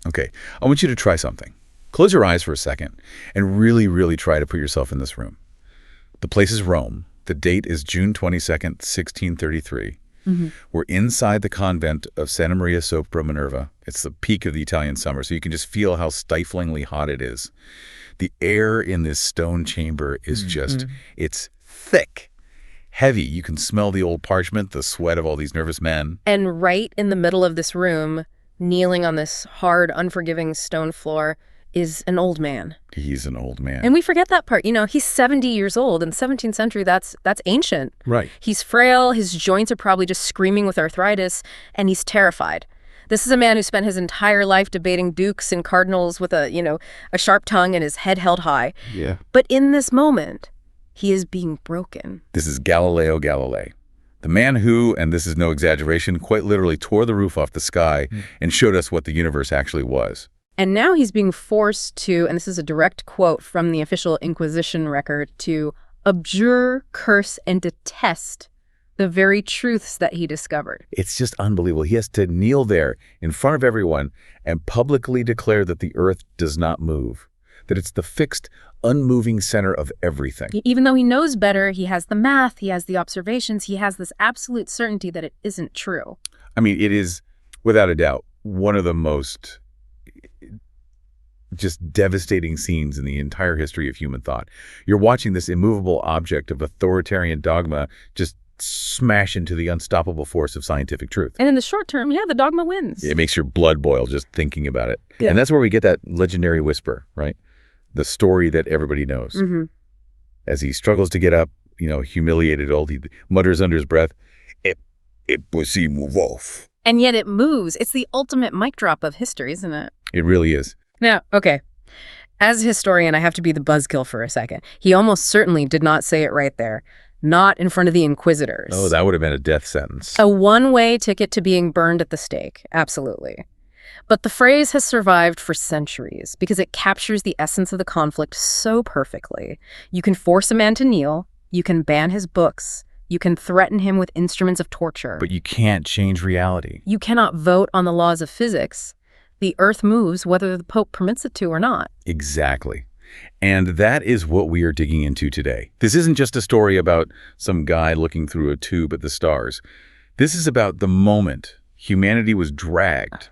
Okay, I want you to try something. Close your eyes for a second and really, really try to put yourself in this room. The place is Rome. The date is June 22nd, 1633. We're inside the convent of Santa Maria sopra Minerva. It's the peak of the Italian summer, so you can just feel how stiflingly hot it is. The air in this stone chamber is it's thick, heavy. You can smell the old parchment, the sweat of all these nervous men. And right in the middle of this room, kneeling on this hard, unforgiving stone floor, is an old man. He's an old man. And we forget that part. You know, he's 70 years old. In the 17th century, that's ancient. Right. He's frail. His joints are probably just screaming with arthritis, and he's terrified. This is a man who spent his entire life debating dukes and cardinals with a sharp tongue and his head held high. Yeah. But in this moment, he is being broken. This is Galileo Galilei, the man who, and this is no exaggeration, quite literally tore the roof off the sky and showed us what the universe actually was. And now he's being forced to, and this is a direct quote from the official Inquisition record, to abjure, curse, and detest the very truths that he discovered. It's just unbelievable. He has to kneel there in front of everyone and publicly declare that the earth does not move, that it's the fixed, unmoving center of everything. Even though he knows better, he has the math, he has the observations, he has this absolute certainty that it isn't true. I mean, it is, without a doubt, one of the most just devastating scenes in the entire history of human thought. You're watching this immovable object of authoritarian dogma just smash into the unstoppable force of scientific truth. And in the short term, yeah, the dogma wins. It makes your blood boil just thinking about it. Yeah. And that's where we get that legendary whisper, right? The story that everybody knows. As he struggles to get up, humiliated old, he mutters under his breath, "It was he move off." And yet it moves. It's the ultimate mic drop of history, isn't it? It really is. Now, okay, as a historian, I have to be the buzzkill for a second. He almost certainly did not say it right there. Not in front of the Inquisitors. Oh, that would have been a death sentence. A one-way ticket to being burned at the stake, absolutely. But the phrase has survived for centuries because it captures the essence of the conflict so perfectly. You can force a man to kneel, you can ban his books, you can threaten him with instruments of torture. But you can't change reality. You cannot vote on the laws of physics. The earth moves whether the Pope permits it to or not. Exactly. And that is what we are digging into today. This isn't just a story about some guy looking through a tube at the stars. This is about the moment humanity was dragged,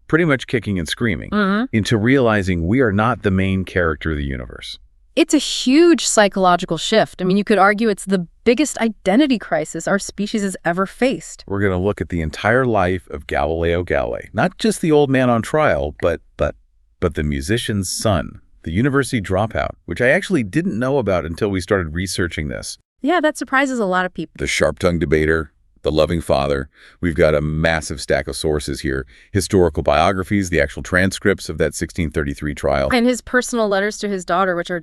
pretty much kicking and screaming, into realizing we are not the main character of the universe. It's a huge psychological shift. I mean, you could argue it's the biggest identity crisis our species has ever faced. We're going to look at the entire life of Galileo Galilei, not just the old man on trial, but the musician's son, the university dropout, which I actually didn't know about until we started researching this. Yeah, that surprises a lot of people. The sharp-tongued debater, the loving father. We've got a massive stack of sources here. Historical biographies, the actual transcripts of that 1633 trial. And his personal letters to his daughter, which are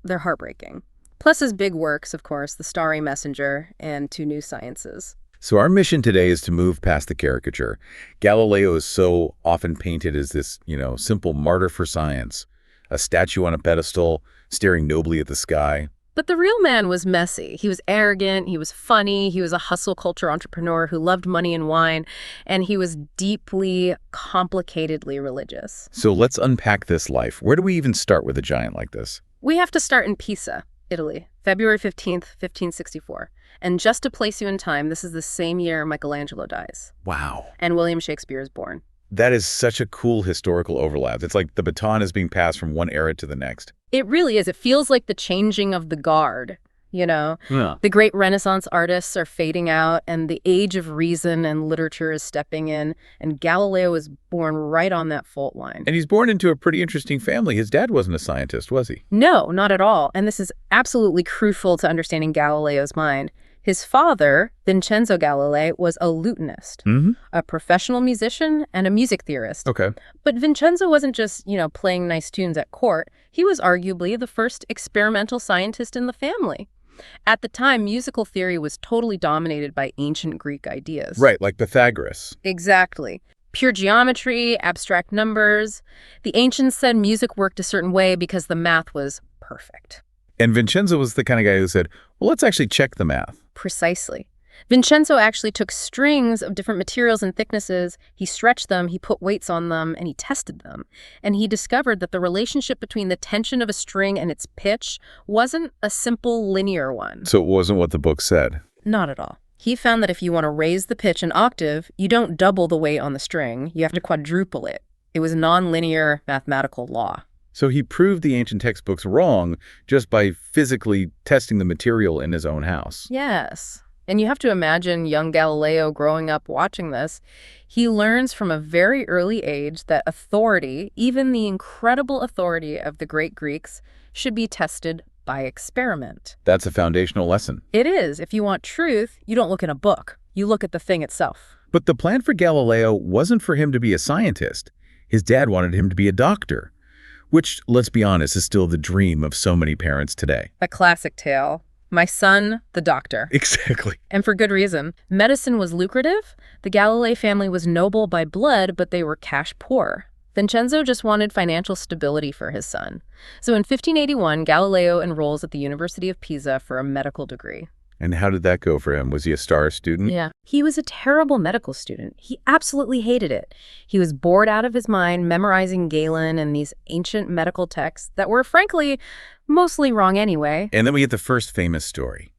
they're heartbreaking. Plus his big works, of course, The Starry Messenger and Two New Sciences. So our mission today is to move past the caricature. Galileo is so often painted as this, simple martyr for science, a statue on a pedestal, staring nobly at the sky. But the real man was messy. He was arrogant, he was funny, he was a hustle culture entrepreneur who loved money and wine, and he was deeply, complicatedly religious. So let's unpack this life. Where do we even start with a giant like this? We have to start in Pisa, Italy, February 15th, 1564. And just to place you in time, this is the same year Michelangelo dies. Wow. And William Shakespeare is born. That is such a cool historical overlap. It's like the baton is being passed from one era to the next. It really is. It feels like the changing of the guard, Yeah. The great Renaissance artists are fading out, and the age of reason and literature is stepping in, and Galileo is born right on that fault line. And he's born into a pretty interesting family. His dad wasn't a scientist, was he? No, not at all. And this is absolutely crucial to understanding Galileo's mind. His father, Vincenzo Galilei, was a lutenist, a professional musician and a music theorist. Okay. But Vincenzo wasn't just, playing nice tunes at court. He was arguably the first experimental scientist in the family. At the time, musical theory was totally dominated by ancient Greek ideas. Right, like Pythagoras. Exactly. Pure geometry, abstract numbers. The ancients said music worked a certain way because the math was perfect. And Vincenzo was the kind of guy who said, well, let's actually check the math. Precisely. Vincenzo actually took strings of different materials and thicknesses, he stretched them, he put weights on them, and he tested them. And he discovered that the relationship between the tension of a string and its pitch wasn't a simple linear one. So it wasn't what the book said. Not at all. He found that if you want to raise the pitch an octave, you don't double the weight on the string, you have to quadruple it. It was a nonlinear mathematical law. So he proved the ancient textbooks wrong just by physically testing the material in his own house. Yes. And you have to imagine young Galileo growing up watching this. He learns from a very early age that authority, even the incredible authority of the great Greeks, should be tested by experiment. That's a foundational lesson. It is. If you want truth, you don't look in a book. You look at the thing itself. But the plan for Galileo wasn't for him to be a scientist. His dad wanted him to be a doctor, which, let's be honest, is still the dream of so many parents today. A classic tale. My son, the doctor. Exactly. And for good reason. Medicine was lucrative. The Galilei family was noble by blood, but they were cash poor. Vincenzo just wanted financial stability for his son. So in 1581, Galileo enrolls at the University of Pisa for a medical degree. And how did that go for him? Was he a star student? Yeah. He was a terrible medical student. He absolutely hated it. He was bored out of his mind memorizing Galen and these ancient medical texts that were, frankly, mostly wrong anyway. And then we get the first famous story,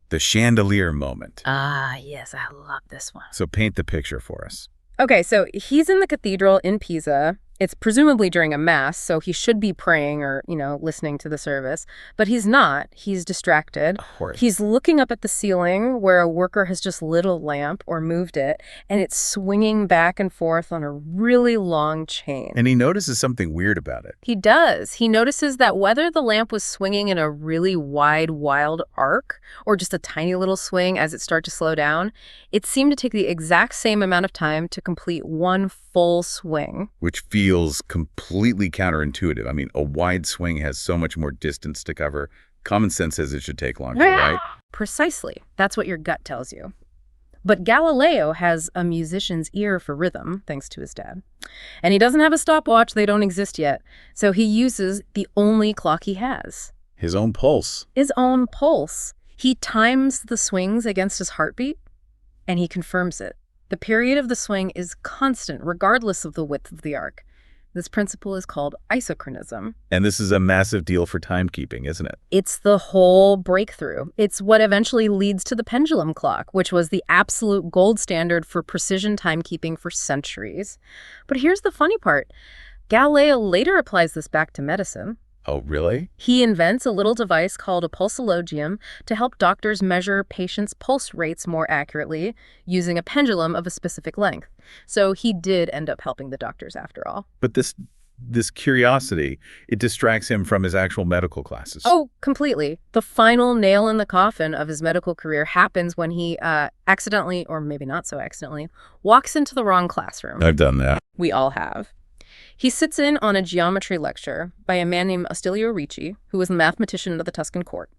the chandelier moment. Ah, yes, I love this one. So paint the picture for us. Okay, so he's in the cathedral in Pisa. It's presumably during a mass, so he should be praying or, listening to the service. But he's not. He's distracted. Of course. He's looking up at the ceiling where a worker has just lit a lamp or moved it, and it's swinging back and forth on a really long chain. And he notices something weird about it. He does. He notices that whether the lamp was swinging in a really wide, wild arc or just a tiny little swing as it started to slow down, it seemed to take the exact same amount of time to complete one full swing. Which feels completely counterintuitive. I mean, a wide swing has so much more distance to cover. Common sense says it should take longer, right? Precisely. That's what your gut tells you. But Galileo has a musician's ear for rhythm, thanks to his dad. And he doesn't have a stopwatch. They don't exist yet. So he uses the only clock he has. His own pulse. His own pulse. He times the swings against his heartbeat, and he confirms it. The period of the swing is constant, regardless of the width of the arc. This principle is called isochronism. And this is a massive deal for timekeeping, isn't it? It's the whole breakthrough. It's what eventually leads to the pendulum clock, which was the absolute gold standard for precision timekeeping for centuries. But here's the funny part. Galileo later applies this back to medicine. Oh, really? He invents a little device called a pulsologium to help doctors measure patients' pulse rates more accurately using a pendulum of a specific length. So he did end up helping the doctors after all. But this curiosity, it distracts him from his actual medical classes. Oh, completely. The final nail in the coffin of his medical career happens when he accidentally, or maybe not so accidentally, walks into the wrong classroom. I've done that. We all have. He sits in on a geometry lecture by a man named Ostilio Ricci, who was a mathematician of the Tuscan court.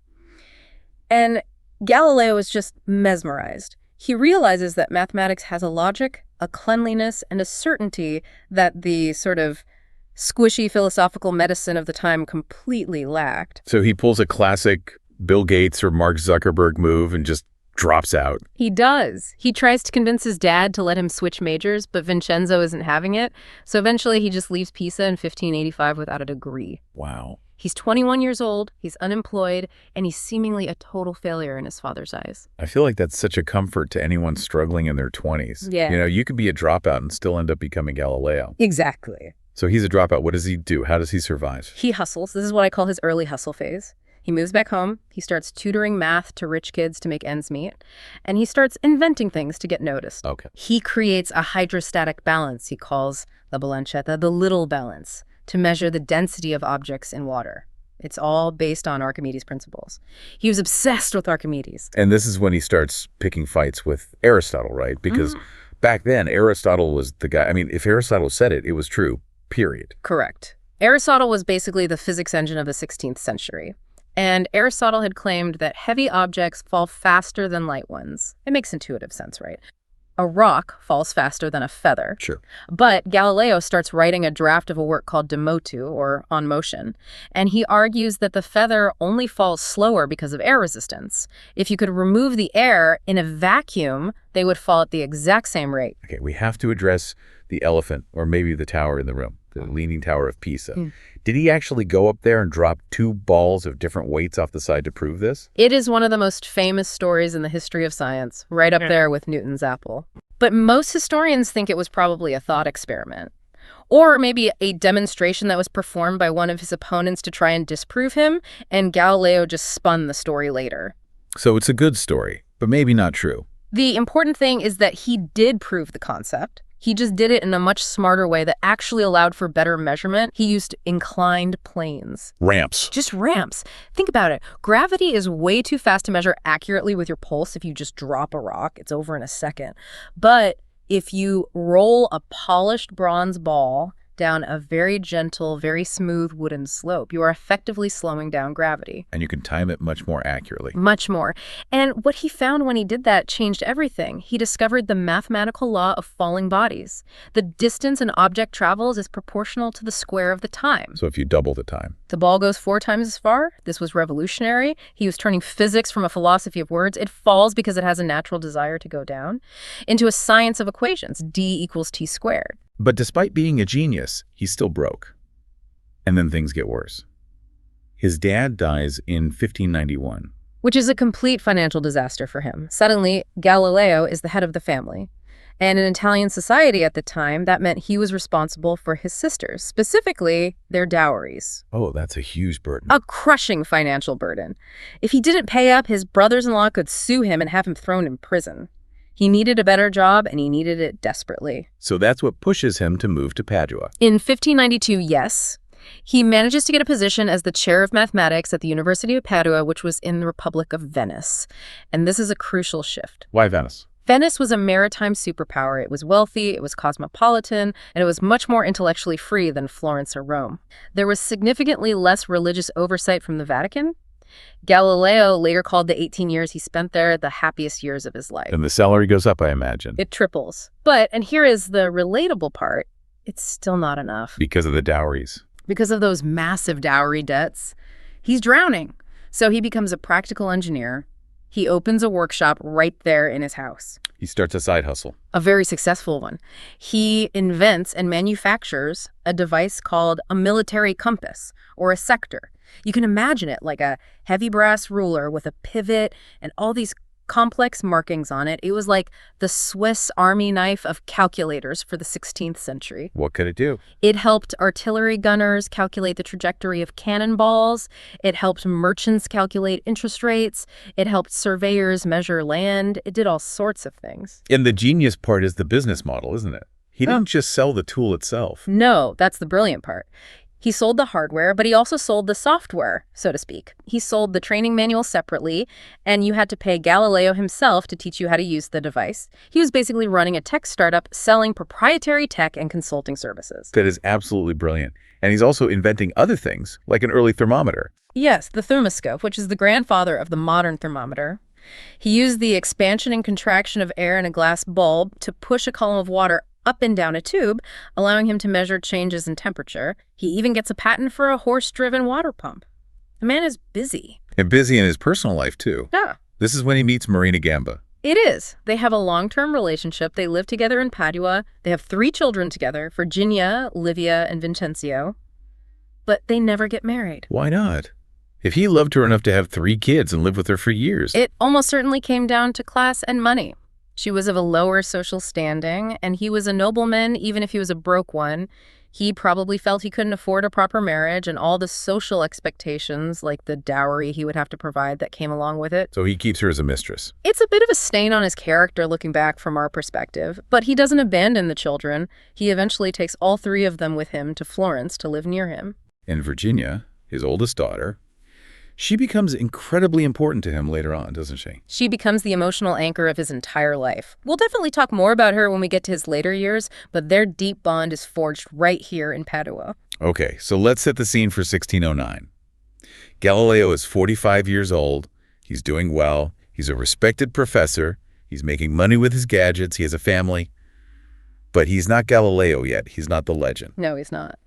And Galileo is just mesmerized. He realizes that mathematics has a logic, a cleanliness, and a certainty that the sort of squishy philosophical medicine of the time completely lacked. So he pulls a classic Bill Gates or Mark Zuckerberg move and just drops out. He does. He tries to convince his dad to let him switch majors, but Vincenzo isn't having it. So eventually he just leaves Pisa in 1585 without a degree. Wow. He's 21 years old, he's unemployed, and he's seemingly a total failure in his father's eyes. I feel like that's such a comfort to anyone struggling in their 20s. Yeah. You could be a dropout and still end up becoming Galileo. Exactly. So he's a dropout. What does he do? How does he survive? He hustles. This is what I call his early hustle phase. He moves back home, he starts tutoring math to rich kids to make ends meet, and he starts inventing things to get noticed. Okay. He creates a hydrostatic balance he calls the bilancetta, the little balance, to measure the density of objects in water. It's all based on Archimedes' principles. He was obsessed with Archimedes. And this is when he starts picking fights with Aristotle, right? Because back then, Aristotle was the guy. I mean, if Aristotle said it, it was true, period. Correct. Aristotle was basically the physics engine of the 16th century. And Aristotle had claimed that heavy objects fall faster than light ones. It makes intuitive sense, right? A rock falls faster than a feather. Sure. But Galileo starts writing a draft of a work called De Motu, or On Motion, and he argues that the feather only falls slower because of air resistance. If you could remove the air in a vacuum, they would fall at the exact same rate. Okay, we have to address the elephant, or maybe the tower in the room, the Leaning Tower of Pisa. Did he actually go up there and drop 2 balls of different weights off the side to prove this? It is one of the most famous stories in the history of science, right up there with Newton's apple. But most historians think it was probably a thought experiment. Or maybe a demonstration that was performed by one of his opponents to try and disprove him, and Galileo just spun the story later. So it's a good story, but maybe not true. The important thing is that he did prove the concept. He just did it in a much smarter way that actually allowed for better measurement. He used inclined planes. Ramps. Just ramps. Think about it. Gravity is way too fast to measure accurately with your pulse. If you just drop a rock, it's over in a second. But if you roll a polished bronze ball down a very gentle, very smooth wooden slope, you are effectively slowing down gravity. And you can time it much more accurately. Much more. And what he found when he did that changed everything. He discovered the mathematical law of falling bodies. The distance an object travels is proportional to the square of the time. So if you double the time. The ball goes 4 times as far. This was revolutionary. He was turning physics from a philosophy of words. It falls because it has a natural desire to go down into a science of equations. D equals T squared. But despite being a genius, he's still broke. And then things get worse. His dad dies in 1591. Which is a complete financial disaster for him. Suddenly, Galileo is the head of the family. And in Italian society at the time, that meant he was responsible for his sisters, specifically their dowries. Oh, that's a huge burden. A crushing financial burden. If he didn't pay up, his brothers-in-law could sue him and have him thrown in prison. He needed a better job, and he needed it desperately. So that's what pushes him to move to Padua. In 1592, yes. He manages to get a position as the chair of mathematics at the University of Padua, which was in the Republic of Venice. And this is a crucial shift. Why Venice? Venice was a maritime superpower. It was wealthy, it was cosmopolitan, and it was much more intellectually free than Florence or Rome. There was significantly less religious oversight from the Vatican. Galileo later called the 18 years he spent there the happiest years of his life. And the salary goes up, I imagine. It triples. But, and here is the relatable part, it's still not enough. Because of the dowries. Because of those massive dowry debts. He's drowning. So he becomes a practical engineer. He opens a workshop right there in his house. He starts a side hustle. A very successful one. He invents and manufactures a device called a military compass, or a sector. You can imagine it like a heavy brass ruler with a pivot and all these complex markings on it. It was like the Swiss Army knife of calculators for the 16th century. What could it do? It helped artillery gunners calculate the trajectory of cannonballs. It helped merchants calculate interest rates. It helped surveyors measure land. It did all sorts of things. And the genius part is the business model, isn't it? He didn't just sell the tool itself. No, that's the brilliant part. He sold the hardware, but he also sold the software, so to speak. He sold the training manual separately, and you had to pay Galileo himself to teach you how to use the device. He was basically running a tech startup selling proprietary tech and consulting services. That is absolutely brilliant. And he's also inventing other things, like an early thermometer. Yes, the thermoscope, which is the grandfather of the modern thermometer. He used the expansion and contraction of air in a glass bulb to push a column of water up and down a tube, allowing him to measure changes in temperature. He even gets a patent for a horse-driven water pump. The man is busy. And busy in his personal life, too. Yeah. This is when he meets Marina Gamba. It is. They have a long-term relationship. They live together in Padua. They have 3 children together, Virginia, Livia, and Vincenzo. But they never get married. Why not? If he loved her enough to have 3 kids and live with her for years. It almost certainly came down to class and money. She was of a lower social standing, and he was a nobleman, even if he was a broke one. He probably felt he couldn't afford a proper marriage and all the social expectations, like the dowry he would have to provide that came along with it. So he keeps her as a mistress. It's a bit of a stain on his character looking back from our perspective, but he doesn't abandon the children. He eventually takes all 3 of them with him to Florence to live near him. And Virginia, his oldest daughter, she becomes incredibly important to him later on, doesn't she? She becomes the emotional anchor of his entire life. We'll definitely talk more about her when we get to his later years, but their deep bond is forged right here in Padua. Okay, so let's set the scene for 1609. Galileo is 45 years old. He's doing well. He's a respected professor. He's making money with his gadgets. He has a family. But he's not Galileo yet. He's not the legend. No, he's not.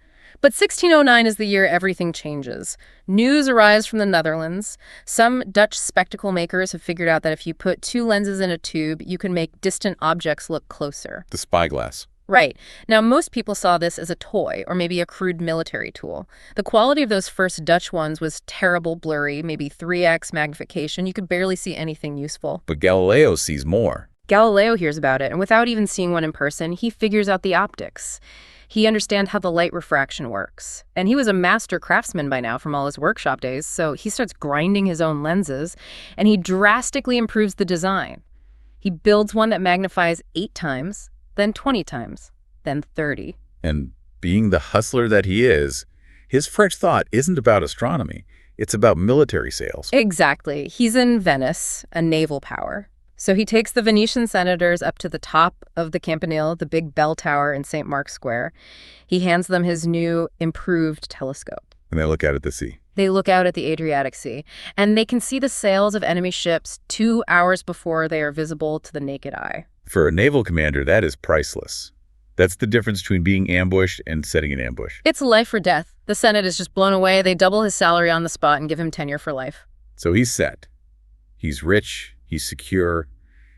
But 1609 is the year everything changes. News arrives from the Netherlands. Some Dutch spectacle makers have figured out that if you put two lenses in a tube, you can make distant objects look closer. The spyglass. Right. Now, most people saw this as a toy or maybe a crude military tool. The quality of those first Dutch ones was terrible, blurry, maybe 3x magnification. You could barely see anything useful. But Galileo sees more. Galileo hears about it, and without even seeing one in person, he figures out the optics. He understands how the light refraction works. And he was a master craftsman by now from all his workshop days, so he starts grinding his own lenses, and he drastically improves the design. He builds one that magnifies 8 times, then 20 times, then 30. And being the hustler that he is, his fresh thought isn't about astronomy. It's about military sales. Exactly. He's in Venice, a naval power. So he takes the Venetian senators up to the top of the Campanile, the big bell tower in St. Mark's Square. He hands them his new, improved telescope. And they look out at the sea. They look out at the Adriatic Sea, and they can see the sails of enemy ships 2 hours before they are visible to the naked eye. For a naval commander, that is priceless. That's the difference between being ambushed and setting an ambush. It's life or death. The Senate is just blown away. They double his salary on the spot and give him tenure for life. So he's set. He's rich. He's secure.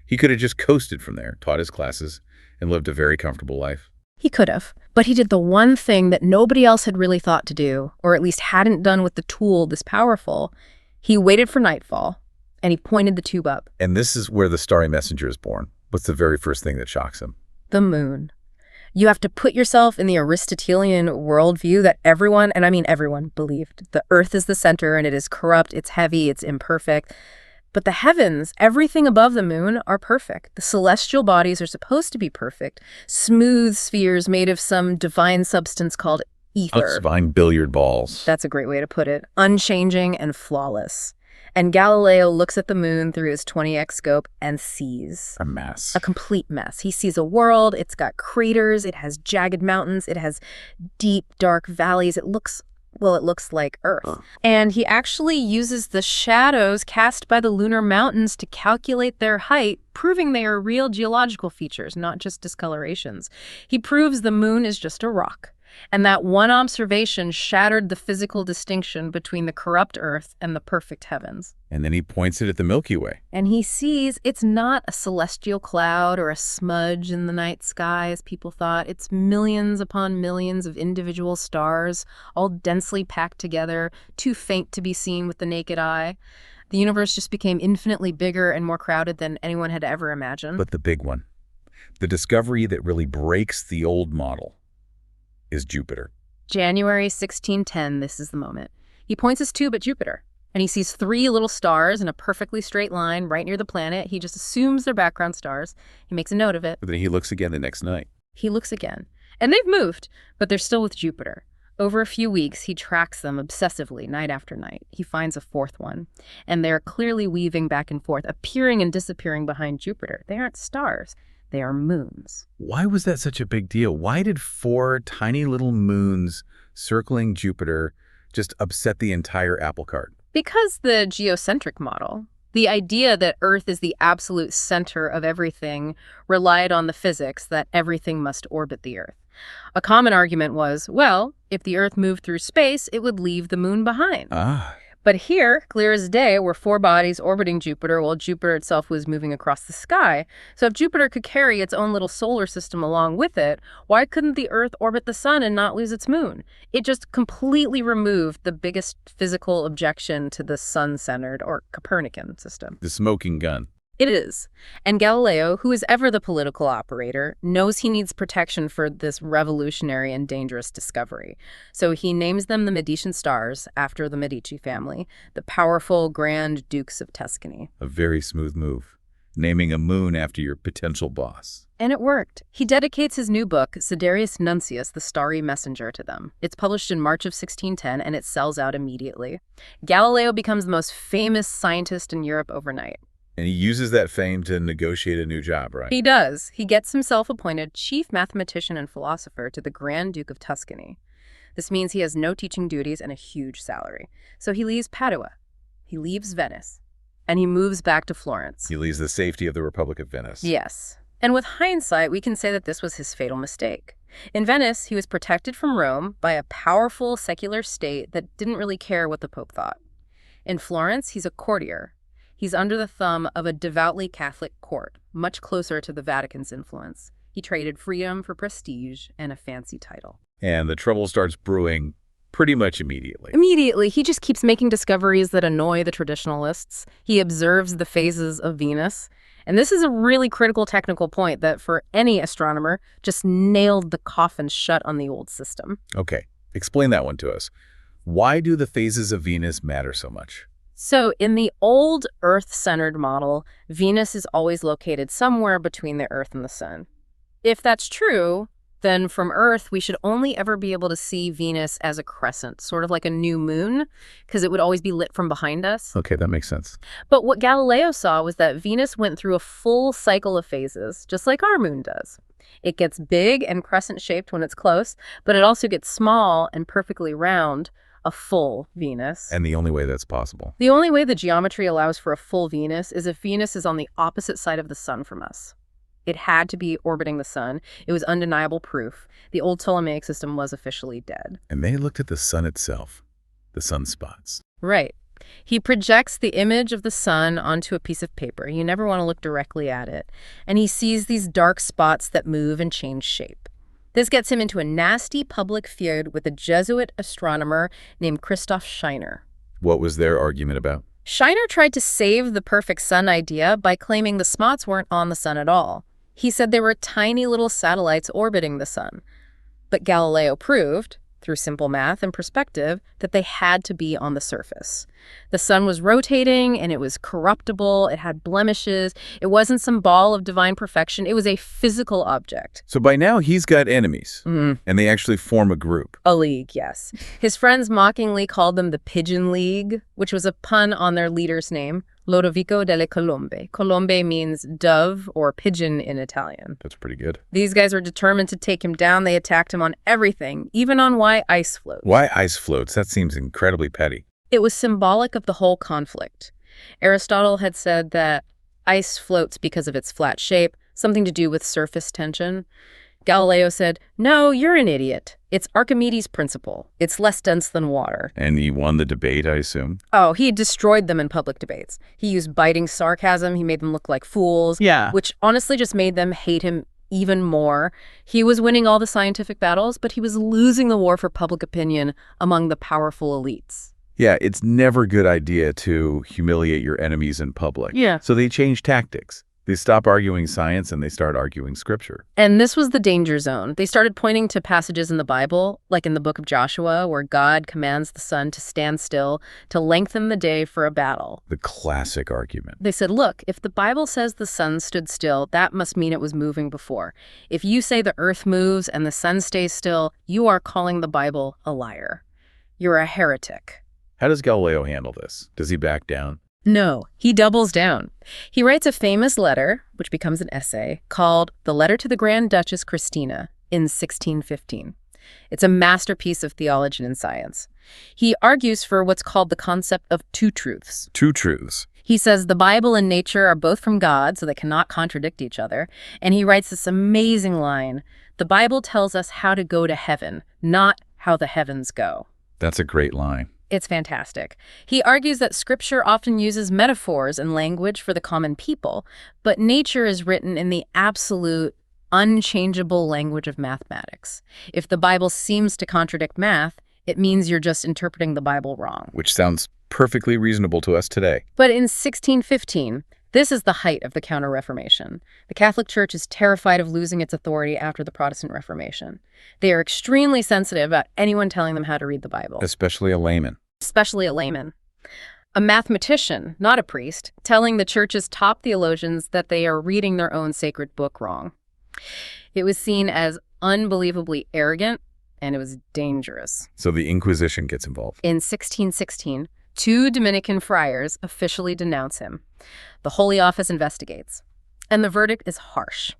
He could have just coasted from there, taught his classes, and lived a very comfortable life. He could have, but he did the one thing that nobody else had really thought to do, or at least hadn't done with the tool this powerful. He waited for nightfall, and he pointed the tube up. And this is where the starry messenger is born. What's the very first thing that shocks him? The moon. You have to put yourself in the Aristotelian worldview that everyone, and I mean everyone, believed. The Earth is the center, and it is corrupt, it's heavy, it's imperfect. But the heavens, everything above the moon, are perfect. The celestial bodies are supposed to be perfect. Smooth spheres made of some divine substance called ether. Divine billiard balls. That's a great way to put it. Unchanging and flawless. And Galileo looks at the moon through his 20x scope and sees A mess. a complete mess. He sees a world. It's got craters. It has jagged mountains. It has deep, dark valleys. It looks like Earth. And he actually uses the shadows cast by the lunar mountains to calculate their height, proving they are real geological features, not just discolorations. He proves the moon is just a rock. And that one observation shattered the physical distinction between the corrupt Earth and the perfect heavens. And then he points it at the Milky Way. And he sees it's not a celestial cloud or a smudge in the night sky, as people thought. It's millions upon millions of individual stars, all densely packed together, too faint to be seen with the naked eye. The universe just became infinitely bigger and more crowded than anyone had ever imagined. But the big one, the discovery that really breaks the old model, is Jupiter. January 1610, this is the moment. He points his tube at Jupiter, and he sees 3 little stars in a perfectly straight line right near the planet. He just assumes they're background stars. He makes a note of it. But then he looks again the next night. He looks again. And they've moved, but they're still with Jupiter. Over a few weeks, he tracks them obsessively, night after night. He finds a 4th one, and they're clearly weaving back and forth, appearing and disappearing behind Jupiter. They aren't stars. They are moons. Why was that such a big deal? Why did 4 tiny little moons circling Jupiter just upset the entire apple cart? Because the geocentric model, the idea that Earth is the absolute center of everything, relied on the physics that everything must orbit the Earth. A common argument was, well, if the Earth moved through space, it would leave the moon behind. But here, clear as day, were 4 bodies orbiting Jupiter while Jupiter itself was moving across the sky. So if Jupiter could carry its own little solar system along with it, why couldn't the Earth orbit the sun and not lose its moon? It just completely removed the biggest physical objection to the sun-centered or Copernican system. The smoking gun. It is. And Galileo, who is ever the political operator, knows he needs protection for this revolutionary and dangerous discovery. So he names them the Medicean stars, after the Medici family, the powerful Grand Dukes of Tuscany. A very smooth move. Naming a moon after your potential boss. And it worked. He dedicates his new book, Sidereus Nuncius, the Starry Messenger, to them. It's published in March of 1610, and it sells out immediately. Galileo becomes the most famous scientist in Europe overnight. And he uses that fame to negotiate a new job, right? He does. He gets himself appointed chief mathematician and philosopher to the Grand Duke of Tuscany. This means he has no teaching duties and a huge salary. So he leaves Padua. He leaves Venice. and he moves back to Florence. He leaves the safety of the Republic of Venice. Yes. And with hindsight, we can say that this was his fatal mistake. In Venice, he was protected from Rome by a powerful secular state that didn't really care what the Pope thought. In Florence, he's a courtier. He's under the thumb of a devoutly Catholic court, much closer to the Vatican's influence. He traded freedom for prestige and a fancy title. And the trouble starts brewing pretty much immediately. Immediately, he just keeps making discoveries that annoy the traditionalists. He observes the phases of Venus. And this is a really critical technical point that, for any astronomer, just nailed the coffin shut on the old system. Okay, explain that one to us. Why do the phases of Venus matter so much? So, in the old Earth-centered model, Venus is always located somewhere between the Earth and the Sun. If that's true, then from Earth, we should only ever be able to see Venus as a crescent, sort of like a new moon, because it would always be lit from behind us. Okay, that makes sense. But what Galileo saw was that Venus went through a full cycle of phases, just like our moon does. It gets big and crescent-shaped when it's close, but it also gets small and perfectly round, a full Venus. And the only way that's possible. The only way the geometry allows for a full Venus is if Venus is on the opposite side of the Sun from us. It had to be orbiting the Sun. It was undeniable proof. The old Ptolemaic system was officially dead. And they looked at the Sun itself, the sunspots. Right. He projects the image of the Sun onto a piece of paper. You never want to look directly at it. And he sees these dark spots that move and change shape. This gets him into a nasty public feud with a Jesuit astronomer named Christoph Scheiner. What was their argument about? Scheiner tried to save the perfect Sun idea by claiming the spots weren't on the Sun at all. He said they were tiny little satellites orbiting the Sun. But Galileo proved, through simple math and perspective, that they had to be on the surface. The Sun was rotating, and it was corruptible, it had blemishes, it wasn't some ball of divine perfection, it was a physical object. So by now he's got enemies, and they actually form a group. A league, yes. His friends mockingly called them the Pigeon League, which was a pun on their leader's name, Lodovico delle Colombe. Colombe means dove or pigeon in Italian. That's pretty good. These guys were determined to take him down. They attacked him on everything, even on why ice floats. Why ice floats? That seems incredibly petty. It was symbolic of the whole conflict. Aristotle had said that ice floats because of its flat shape, something to do with surface tension. Galileo said, "No, you're an idiot. It's Archimedes' principle. It's less dense than water." And he won the debate, I assume? Oh, he destroyed them in public debates. He used biting sarcasm. He made them look like fools. Yeah. Which honestly just made them hate him even more. He was winning all the scientific battles, but he was losing the war for public opinion among the powerful elites. Yeah, it's never a good idea to humiliate your enemies in public. Yeah. So they change tactics. They stop arguing science and they start arguing scripture. And this was the danger zone. They started pointing to passages in the Bible, like in the book of Joshua, where God commands the sun to stand still, to lengthen the day for a battle. The classic argument. They said, look, if the Bible says the sun stood still, that must mean it was moving before. If you say the earth moves and the sun stays still, you are calling the Bible a liar. You're a heretic. How does Galileo handle this? Does he back down? No, he doubles down. He writes a famous letter, which becomes an essay, called The Letter to the Grand Duchess Christina in 1615. It's a masterpiece of theology and science. He argues for what's called the concept of two truths. Two truths. He says the Bible and nature are both from God, so they cannot contradict each other. And he writes this amazing line, the Bible tells us how to go to heaven, not how the heavens go. That's a great line. It's fantastic. He argues that scripture often uses metaphors and language for the common people, but nature is written in the absolute, unchangeable language of mathematics. If the Bible seems to contradict math, it means you're just interpreting the Bible wrong. Which sounds perfectly reasonable to us today. But in 1615, this is the height of the Counter-Reformation. The Catholic Church is terrified of losing its authority after the Protestant Reformation. They are extremely sensitive about anyone telling them how to read the Bible. Especially a layman. Especially a layman. A mathematician, not a priest, telling the church's top theologians that they are reading their own sacred book wrong. It was seen as unbelievably arrogant, and it was dangerous. So the Inquisition gets involved. In 1616, 2 Dominican friars officially denounce him. The Holy Office investigates, and the verdict is harsh.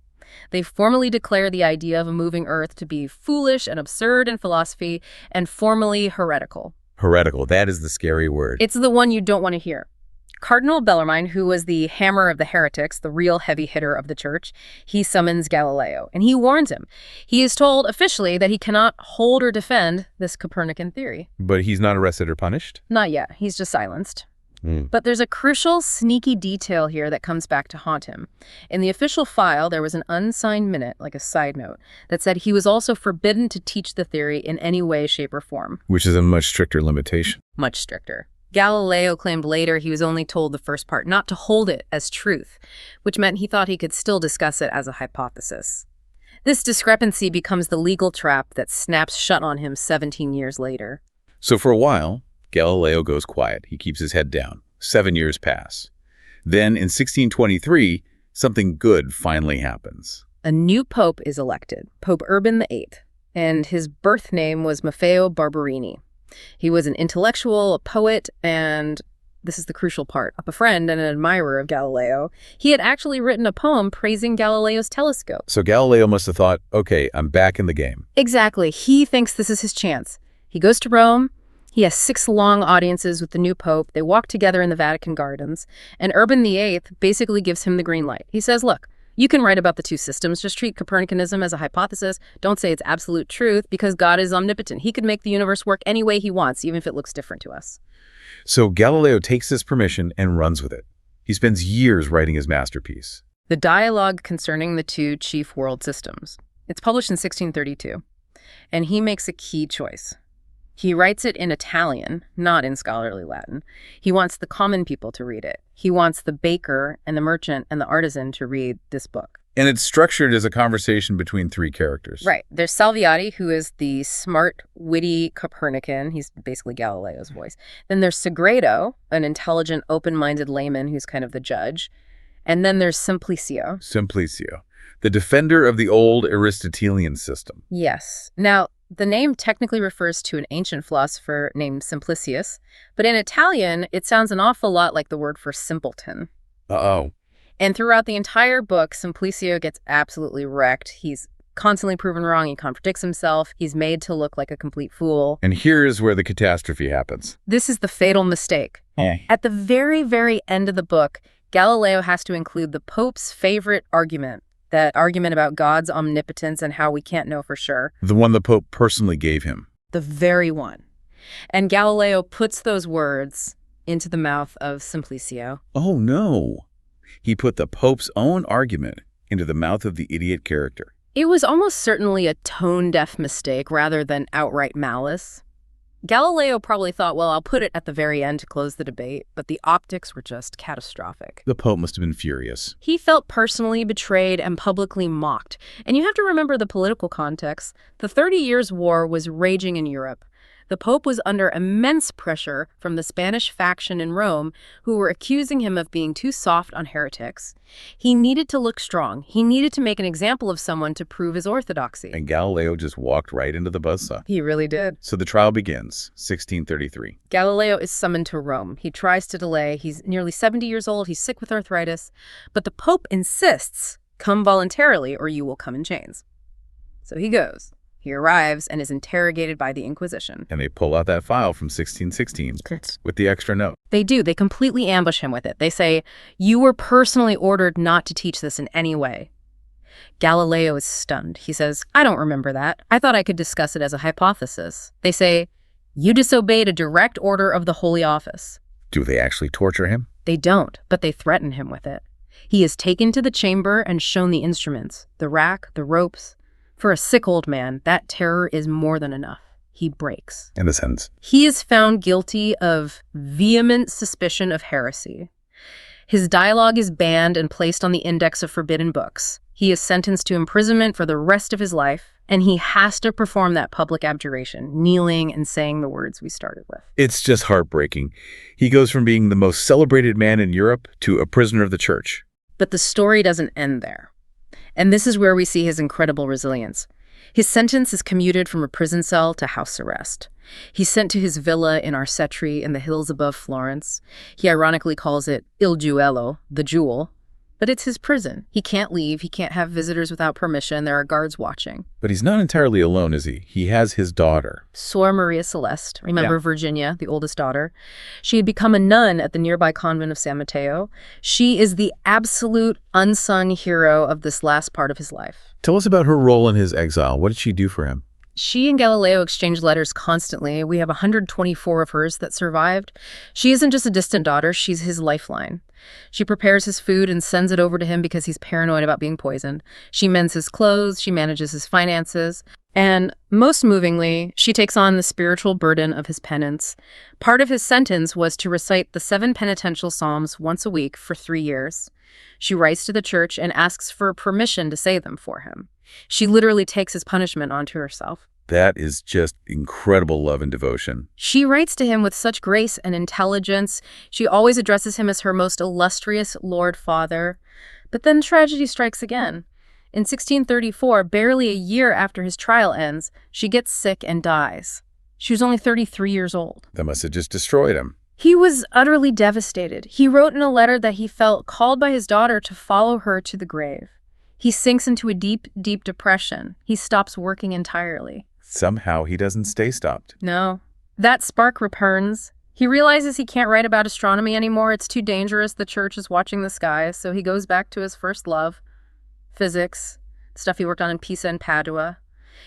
They formally declare the idea of a moving earth to be foolish and absurd in philosophy and formally heretical. Heretical, that is the scary word. It's the one you don't want to hear. Cardinal Bellarmine, who was the hammer of the heretics, the real heavy hitter of the church, he summons Galileo, and he warns him. He is told officially that he cannot hold or defend this Copernican theory. But he's not arrested or punished? Not yet. He's just silenced. But there's a crucial, sneaky detail here that comes back to haunt him. In the official file, there was an unsigned minute, like a side note, that said he was also forbidden to teach the theory in any way, shape, or form. Which is a much stricter limitation. Much stricter. Galileo claimed later he was only told the first part, not to hold it as truth, which meant he thought he could still discuss it as a hypothesis. This discrepancy becomes the legal trap that snaps shut on him 17 years later. So for a while, Galileo goes quiet. He keeps his head down. 7 years pass. Then in 1623, something good finally happens. A new pope is elected, Pope Urban VIII, and his birth name was Maffeo Barberini. He was an intellectual, a poet, and this is the crucial part, a friend and an admirer of Galileo. He had actually written a poem praising Galileo's telescope. So Galileo must have thought, okay, I'm back in the game. Exactly. He thinks this is his chance. He goes to Rome. He has 6 long audiences with the new pope. They walk together in the Vatican gardens, and Urban VIII basically gives him the green light. He says, look, you can write about the two systems. Just treat Copernicanism as a hypothesis. Don't say it's absolute truth, because God is omnipotent. He could make the universe work any way he wants, even if it looks different to us. So Galileo takes this permission and runs with it. He spends years writing his masterpiece. The Dialogue Concerning the Two Chief World Systems. It's published in 1632, and he makes a key choice. He writes it in Italian, not in scholarly Latin. He wants the common people to read it. He wants the baker and the merchant and the artisan to read this book. And it's structured as a conversation between 3 characters. Right. There's Salviati, who is the smart, witty Copernican. He's basically Galileo's voice. Then there's Sagredo, an intelligent, open-minded layman who's kind of the judge. And then there's Simplicio. Simplicio, the defender of the old Aristotelian system. Yes. Now, the name technically refers to an ancient philosopher named Simplicius, but in Italian, it sounds an awful lot like the word for simpleton. Uh-oh. And throughout the entire book, Simplicio gets absolutely wrecked. He's constantly proven wrong. He contradicts himself. He's made to look like a complete fool. And here's where the catastrophe happens. This is the fatal mistake. At the very, very end of the book, Galileo has to include the Pope's favorite argument, that argument about God's omnipotence and how we can't know for sure. The one the Pope personally gave him. The very one. And Galileo puts those words into the mouth of Simplicio. Oh, no. He put the Pope's own argument into the mouth of the idiot character. It was almost certainly a tone-deaf mistake rather than outright malice. Galileo probably thought, well, I'll put it at the very end to close the debate, but the optics were just catastrophic. The Pope must have been furious. He felt personally betrayed and publicly mocked. And you have to remember the political context. The 30 Years' War was raging in Europe. The Pope was under immense pressure from the Spanish faction in Rome, who were accusing him of being too soft on heretics. He needed to look strong. He needed to make an example of someone to prove his orthodoxy. And Galileo just walked right into the buzzsaw. He really did. So the trial begins, 1633. Galileo is summoned to Rome. He tries to delay. He's nearly 70 years old. He's sick with arthritis. But the Pope insists, come voluntarily or you will come in chains. So he goes. He arrives and is interrogated by the Inquisition. And they pull out that file from 1616 with the extra note. They do. They completely ambush him with it. They say, you were personally ordered not to teach this in any way. Galileo is stunned. He says, I don't remember that. I thought I could discuss it as a hypothesis. They say, you disobeyed a direct order of the Holy Office. Do they actually torture him? They don't, but they threaten him with it. He is taken to the chamber and shown the instruments, the rack, the ropes. For a sick old man, that terror is more than enough. He breaks. In the sentence. He is found guilty of vehement suspicion of heresy. His dialogue is banned and placed on the index of forbidden books. He is sentenced to imprisonment for the rest of his life, and he has to perform that public abjuration, kneeling and saying the words we started with. It's just heartbreaking. He goes from being the most celebrated man in Europe to a prisoner of the church. But the story doesn't end there. And this is where we see his incredible resilience. His sentence is commuted from a prison cell to house arrest. He's sent to his villa in Arcetri in the hills above Florence. He ironically calls it Il Duello, the jewel. But it's his prison. He can't leave. He can't have visitors without permission. There are guards watching. But he's not entirely alone, is he? He has his daughter. Sor Maria Celeste, remember Yeah. Virginia, the oldest daughter. She had become a nun at the nearby convent of San Mateo. She is the absolute unsung hero of this last part of his life. Tell us about her role in his exile. What did she do for him? She and Galileo exchanged letters constantly. We have 124 of hers that survived. She isn't just a distant daughter, she's his lifeline. She prepares his food and sends it over to him because he's paranoid about being poisoned. She mends his clothes, she manages his finances, and most movingly, she takes on the spiritual burden of his penance. Part of his sentence was to recite the 7 penitential psalms once a week for 3 years. She writes to the church and asks for permission to say them for him. She literally takes his punishment onto herself. That is just incredible love and devotion. She writes to him with such grace and intelligence. She always addresses him as her most illustrious Lord Father. But then tragedy strikes again. In 1634, barely a year after his trial ends, she gets sick and dies. She was only 33 years old. That must have just destroyed him. He was utterly devastated. He wrote in a letter that he felt called by his daughter to follow her to the grave. He sinks into a deep, deep depression. He stops working entirely. Somehow he doesn't stay stopped. No. That spark returns. He realizes he can't write about astronomy anymore. It's too dangerous. The church is watching the skies. So he goes back to his first love, physics, stuff he worked on in Pisa and Padua.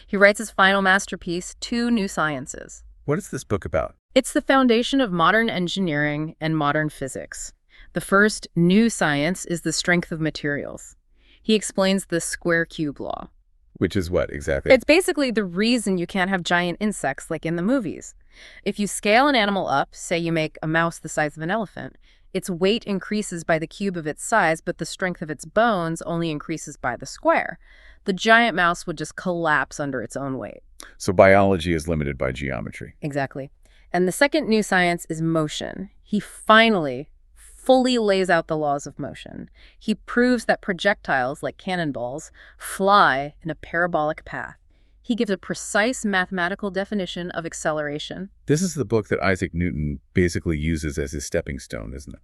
He writes his final masterpiece, 2 New Sciences. What is this book about? It's the foundation of modern engineering and modern physics. The first new science is the strength of materials. He explains the square-cube law. Which is what, exactly? It's basically the reason you can't have giant insects like in the movies. If you scale an animal up, say you make a mouse the size of an elephant, its weight increases by the cube of its size, but the strength of its bones only increases by the square. The giant mouse would just collapse under its own weight. So biology is limited by geometry. Exactly. And the second new science is motion. He finally fully lays out the laws of motion. He proves that projectiles, like cannonballs, fly in a parabolic path. He gives a precise mathematical definition of acceleration. This is the book that Isaac Newton basically uses as his stepping stone, isn't it?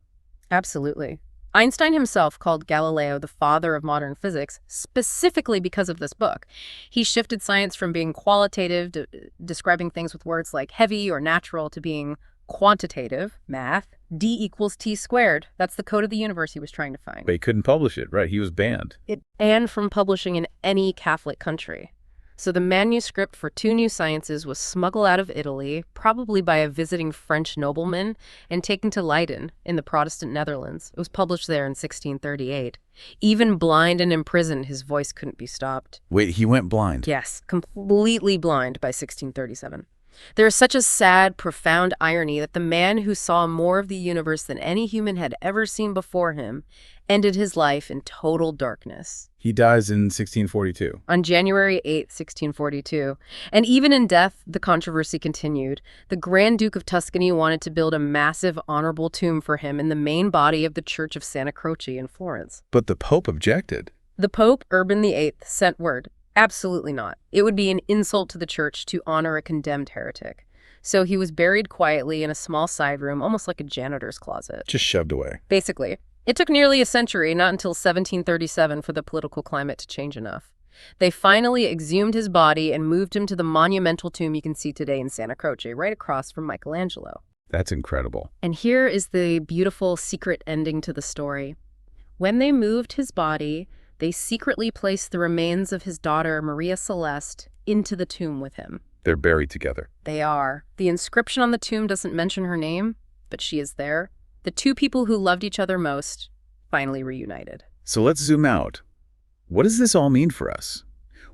Absolutely. Einstein himself called Galileo the father of modern physics specifically because of this book. He shifted science from being qualitative, describing things with words like heavy or natural, to being quantitative, math, D equals T squared. That's the code of the universe he was trying to find. But he couldn't publish it, right? He was banned. It banned from publishing in any Catholic country. So the manuscript for 2 New Sciences was smuggled out of Italy, probably by a visiting French nobleman, and taken to Leiden in the Protestant Netherlands. It was published there in 1638. Even blind and imprisoned, his voice couldn't be stopped. Wait, he went blind? Yes, completely blind by 1637. There is such a sad, profound irony that the man who saw more of the universe than any human had ever seen before him ended his life in total darkness. He dies in 1642. On January 8, 1642. And even in death, the controversy continued. The Grand Duke of Tuscany wanted to build a massive, honorable tomb for him in the main body of the Church of Santa Croce in Florence. But the Pope objected. The Pope, Urban VIII, sent word. Absolutely not. It would be an insult to the church to honor a condemned heretic. So he was buried quietly in a small side room, almost like a janitor's closet. Just shoved away. Basically. It took nearly a century, not until 1737, for the political climate to change enough. They finally exhumed his body and moved him to the monumental tomb you can see today in Santa Croce, right across from Michelangelo. That's incredible. And here is the beautiful secret ending to the story. When they moved his body, they secretly placed the remains of his daughter, Maria Celeste, into the tomb with him. They're buried together. They are. The inscription on the tomb doesn't mention her name, but she is there. The 2 people who loved each other most, finally reunited. So let's zoom out. What does this all mean for us?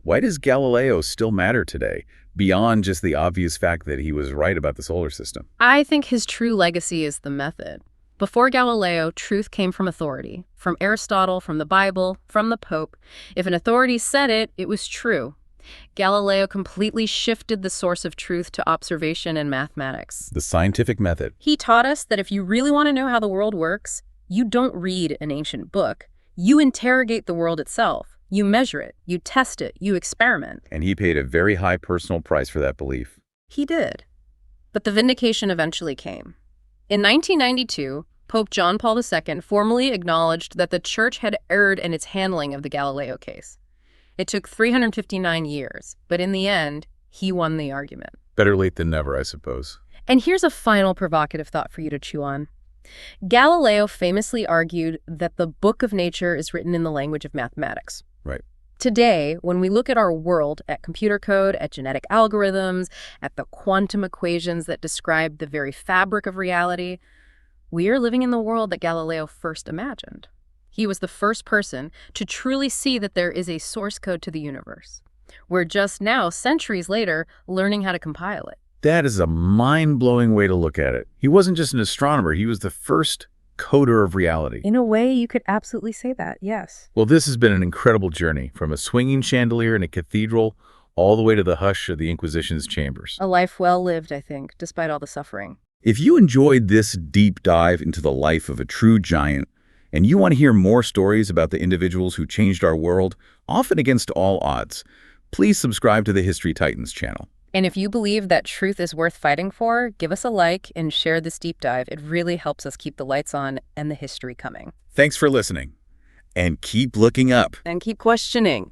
Why does Galileo still matter today, beyond just the obvious fact that he was right about the solar system? I think his true legacy is the method. Before Galileo, truth came from authority, from Aristotle, from the Bible, from the Pope. If an authority said it, it was true. Galileo completely shifted the source of truth to observation and mathematics. The scientific method. He taught us that if you really want to know how the world works, you don't read an ancient book. You interrogate the world itself. You measure it. You test it. You experiment. And he paid a very high personal price for that belief. He did. But the vindication eventually came. In 1992, Pope John Paul II formally acknowledged that the Church had erred in its handling of the Galileo case. It took 359 years, but in the end, he won the argument. Better late than never, I suppose. And here's a final provocative thought for you to chew on. Galileo famously argued that the book of nature is written in the language of mathematics. Right. Today, when we look at our world, at computer code, at genetic algorithms, at the quantum equations that describe the very fabric of reality, we are living in the world that Galileo first imagined. He was the first person to truly see that there is a source code to the universe. We're just now, centuries later, learning how to compile it. That is a mind-blowing way to look at it. He wasn't just an astronomer, he was the first coder of reality. In a way, you could absolutely say that, yes. Well, this has been an incredible journey, from a swinging chandelier in a cathedral all the way to the hush of the Inquisition's chambers. A life well lived, I think, despite all the suffering. If you enjoyed this deep dive into the life of a true giant, and you want to hear more stories about the individuals who changed our world, often against all odds, please subscribe to the History Titans channel. And if you believe that truth is worth fighting for, give us a like and share this deep dive. It really helps us keep the lights on and the history coming. Thanks for listening, and keep looking up. And keep questioning.